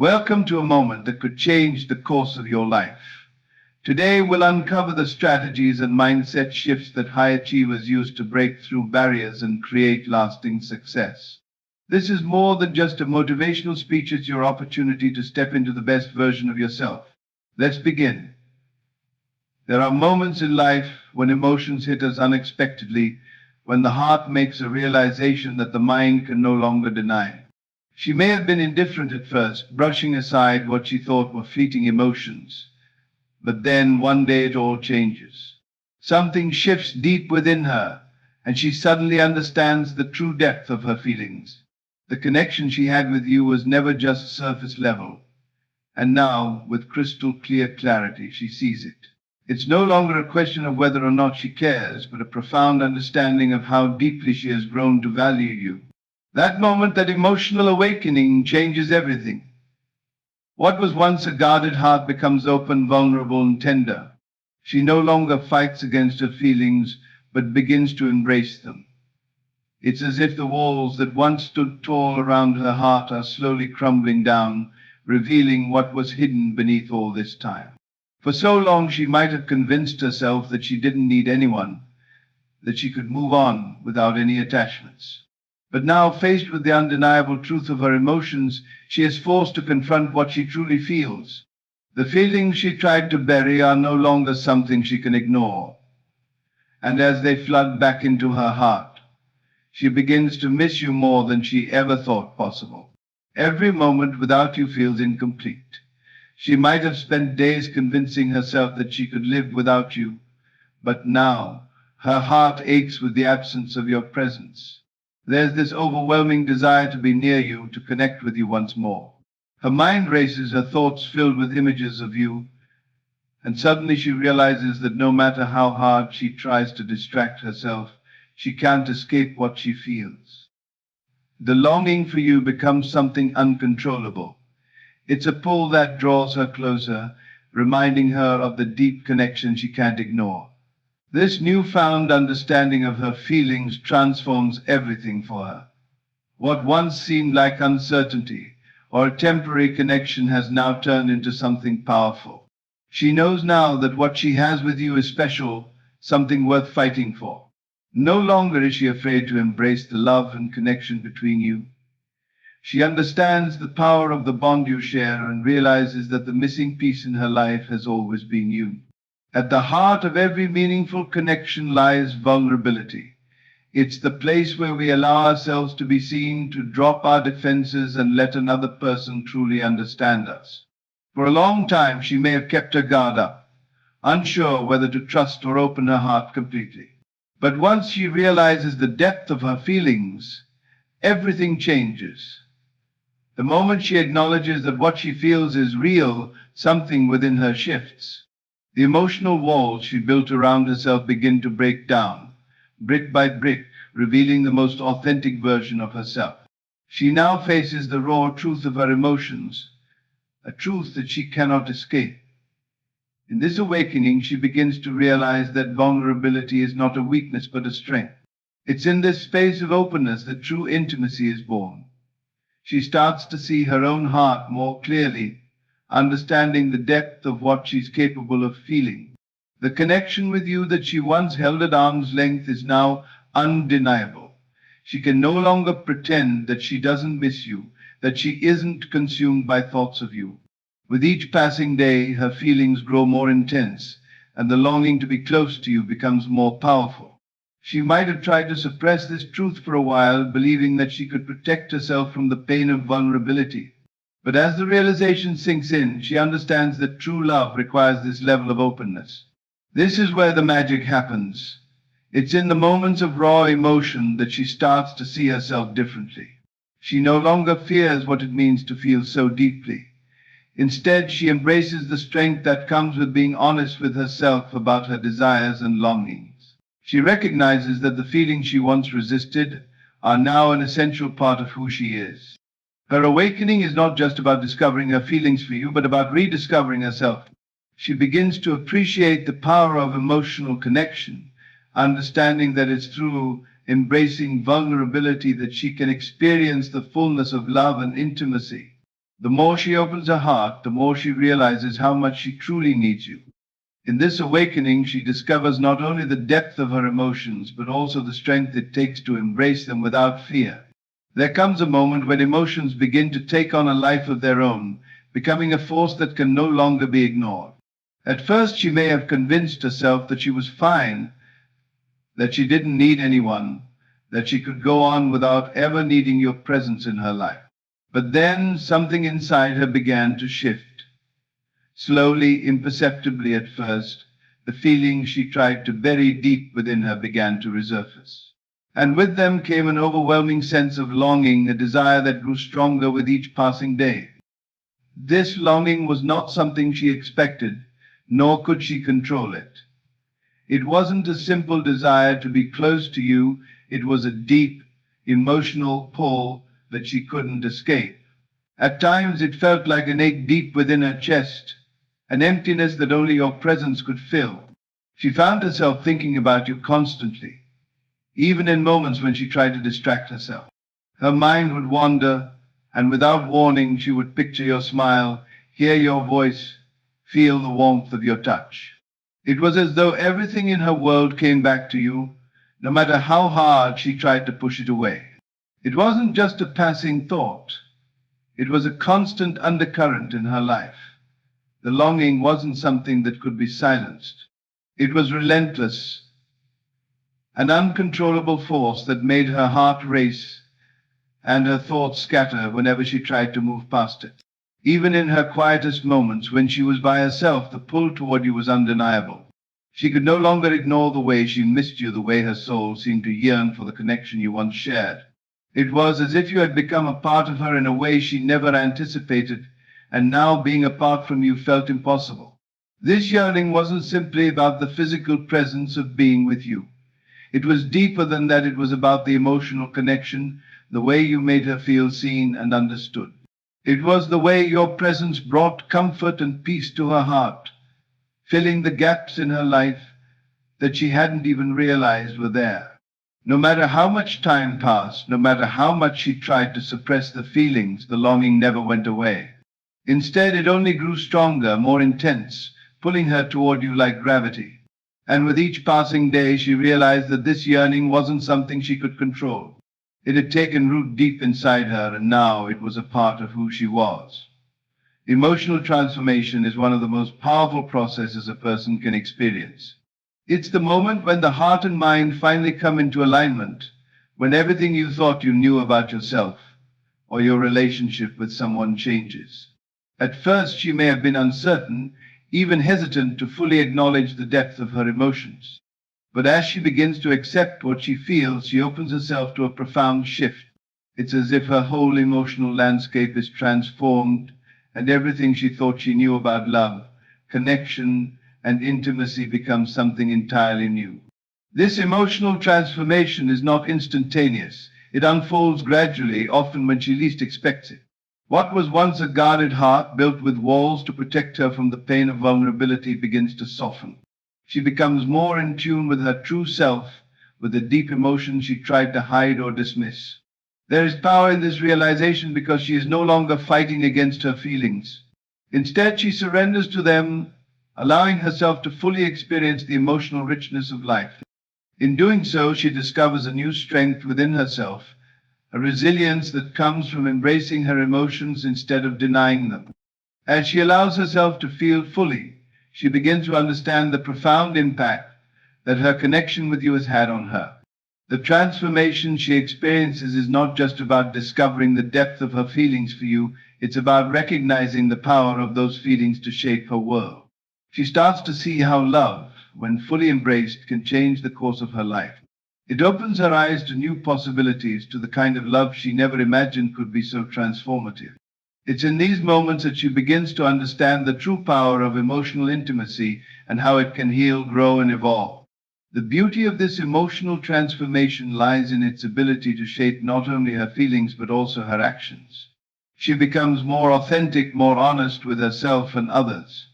Welcome to a moment that could change the course of your life. Today we'll uncover the strategies and mindset shifts that high achievers use to break through barriers and create lasting success. This is more than just a motivational speech, it's your opportunity to step into the best version of yourself. Let's begin. There are moments in life when emotions hit us unexpectedly, when the heart makes a realization that the mind can no longer deny. She may have been indifferent at first, brushing aside what she thought were fleeting emotions. But then one day it all changes. Something shifts deep within her, and she suddenly understands the true depth of her feelings. The connection she had with you was never just surface level. And now, with crystal clear clarity, she sees it. It's no longer a question of whether or not she cares, but a profound understanding of how deeply she has grown to value you. That moment, that emotional awakening, changes everything. What was once a guarded heart becomes open, vulnerable, and tender. She no longer fights against her feelings, but begins to embrace them. It's as if the walls that once stood tall around her heart are slowly crumbling down, revealing what was hidden beneath all this time. For so long she might have convinced herself that she didn't need anyone, that she could move on without any attachments. But now, faced with the undeniable truth of her emotions, she is forced to confront what she truly feels. The feelings she tried to bury are no longer something she can ignore. And as they flood back into her heart, she begins to miss you more than she ever thought possible. Every moment without you feels incomplete. She might have spent days convincing herself that she could live without you, but now her heart aches with the absence of your presence. There's this overwhelming desire to be near you, to connect with you once more. Her mind races, her thoughts filled with images of you, and suddenly she realizes that no matter how hard she tries to distract herself, she can't escape what she feels. The longing for you becomes something uncontrollable. It's a pull that draws her closer, reminding her of the deep connection she can't ignore. This newfound understanding of her feelings transforms everything for her. What once seemed like uncertainty or a temporary connection has now turned into something powerful. She knows now that what she has with you is special, something worth fighting for. No longer is she afraid to embrace the love and connection between you. She understands the power of the bond you share and realizes that the missing piece in her life has always been you. At the heart of every meaningful connection lies vulnerability. It's the place where we allow ourselves to be seen, to drop our defenses and let another person truly understand us. For a long time, she may have kept her guard up, unsure whether to trust or open her heart completely. But once she realizes the depth of her feelings, everything changes. The moment she acknowledges that what she feels is real, something within her shifts. The emotional walls she built around herself begin to break down, brick by brick, revealing the most authentic version of herself. She now faces the raw truth of her emotions, a truth that she cannot escape. In this awakening, she begins to realize that vulnerability is not a weakness but a strength. It's in this space of openness that true intimacy is born. She starts to see her own heart more clearly, understanding the depth of what she's capable of feeling. The connection with you that she once held at arm's length is now undeniable. She can no longer pretend that she doesn't miss you, that she isn't consumed by thoughts of you. With each passing day, her feelings grow more intense, and the longing to be close to you becomes more powerful. She might have tried to suppress this truth for a while, believing that she could protect herself from the pain of vulnerability. But as the realization sinks in, she understands that true love requires this level of openness. This is where the magic happens. It's in the moments of raw emotion that she starts to see herself differently. She no longer fears what it means to feel so deeply. Instead, she embraces the strength that comes with being honest with herself about her desires and longings. She recognizes that the feelings she once resisted are now an essential part of who she is. Her awakening is not just about discovering her feelings for you, but about rediscovering herself. She begins to appreciate the power of emotional connection, understanding that it's through embracing vulnerability that she can experience the fullness of love and intimacy. The more she opens her heart, the more she realizes how much she truly needs you. In this awakening, she discovers not only the depth of her emotions, but also the strength it takes to embrace them without fear. There comes a moment when emotions begin to take on a life of their own, becoming a force that can no longer be ignored. At first, she may have convinced herself that she was fine, that she didn't need anyone, that she could go on without ever needing your presence in her life. But then something inside her began to shift. Slowly, imperceptibly at first, the feelings she tried to bury deep within her began to resurface. And with them came an overwhelming sense of longing, a desire that grew stronger with each passing day. This longing was not something she expected, nor could she control it. It wasn't a simple desire to be close to you, it was a deep, emotional pull that she couldn't escape. At times it felt like an ache deep within her chest, an emptiness that only your presence could fill. She found herself thinking about you constantly, even in moments when she tried to distract herself. Her mind would wander, and without warning she would picture your smile, hear your voice, feel the warmth of your touch. It was as though everything in her world came back to you, no matter how hard she tried to push it away. It wasn't just a passing thought. It was a constant undercurrent in her life. The longing wasn't something that could be silenced. It was relentless, an uncontrollable force that made her heart race and her thoughts scatter whenever she tried to move past it. Even in her quietest moments, when she was by herself, the pull toward you was undeniable. She could no longer ignore the way she missed you, the way her soul seemed to yearn for the connection you once shared. It was as if you had become a part of her in a way she never anticipated, and now being apart from you felt impossible. This yearning wasn't simply about the physical presence of being with you. It was deeper than that. It was about the emotional connection, the way you made her feel seen and understood. It was the way your presence brought comfort and peace to her heart, filling the gaps in her life that she hadn't even realized were there. No matter how much time passed, no matter how much she tried to suppress the feelings, the longing never went away. Instead, it only grew stronger, more intense, pulling her toward you like gravity. And with each passing day, she realized that this yearning wasn't something she could control. It had taken root deep inside her, and now it was a part of who she was. Emotional transformation is one of the most powerful processes a person can experience. It's the moment when the heart and mind finally come into alignment, when everything you thought you knew about yourself or your relationship with someone changes. At first, she may have been uncertain, even hesitant to fully acknowledge the depth of her emotions. But as she begins to accept what she feels, she opens herself to a profound shift. It's as if her whole emotional landscape is transformed, and everything she thought she knew about love, connection, and intimacy becomes something entirely new. This emotional transformation is not instantaneous. It unfolds gradually, often when she least expects it. What was once a guarded heart, built with walls to protect her from the pain of vulnerability, begins to soften. She becomes more in tune with her true self, with the deep emotions she tried to hide or dismiss. There is power in this realization because she is no longer fighting against her feelings. Instead, she surrenders to them, allowing herself to fully experience the emotional richness of life. In doing so, she discovers a new strength within herself, a resilience that comes from embracing her emotions instead of denying them. As she allows herself to feel fully, she begins to understand the profound impact that her connection with you has had on her. The transformation she experiences is not just about discovering the depth of her feelings for you, it's about recognizing the power of those feelings to shape her world. She starts to see how love, when fully embraced, can change the course of her life. It opens her eyes to new possibilities, to the kind of love she never imagined could be so transformative. It's in these moments that she begins to understand the true power of emotional intimacy and how it can heal, grow, and evolve. The beauty of this emotional transformation lies in its ability to shape not only her feelings but also her actions. She becomes more authentic, more honest with herself and others.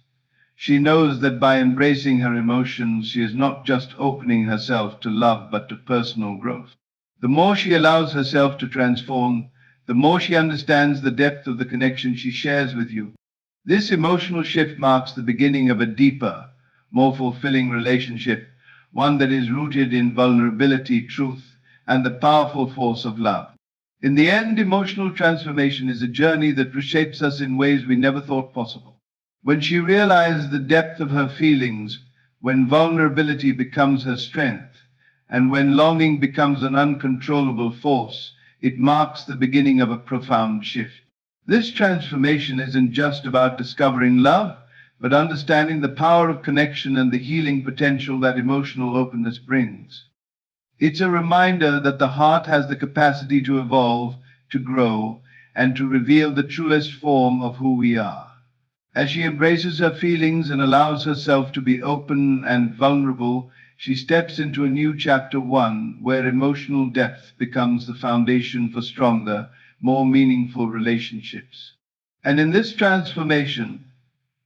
She knows that by embracing her emotions, she is not just opening herself to love but to personal growth. The more she allows herself to transform, the more she understands the depth of the connection she shares with you. This emotional shift marks the beginning of a deeper, more fulfilling relationship, one that is rooted in vulnerability, truth, and the powerful force of love. In the end, emotional transformation is a journey that reshapes us in ways we never thought possible. When she realizes the depth of her feelings, when vulnerability becomes her strength, and when longing becomes an uncontrollable force, it marks the beginning of a profound shift. This transformation isn't just about discovering love, but understanding the power of connection and the healing potential that emotional openness brings. It's a reminder that the heart has the capacity to evolve, to grow, and to reveal the truest form of who we are. As she embraces her feelings and allows herself to be open and vulnerable, she steps into a new chapter, one where emotional depth becomes the foundation for stronger, more meaningful relationships. And in this transformation,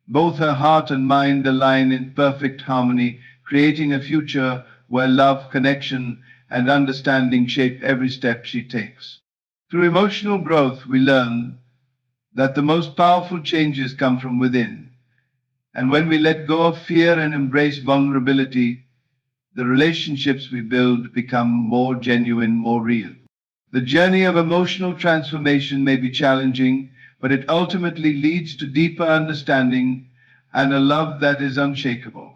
both her heart and mind align in perfect harmony, creating a future where love, connection, and understanding shape every step she takes. Through emotional growth, we learn that the most powerful changes come from within. And when we let go of fear and embrace vulnerability, the relationships we build become more genuine, more real. The journey of emotional transformation may be challenging, but it ultimately leads to deeper understanding and a love that is unshakable.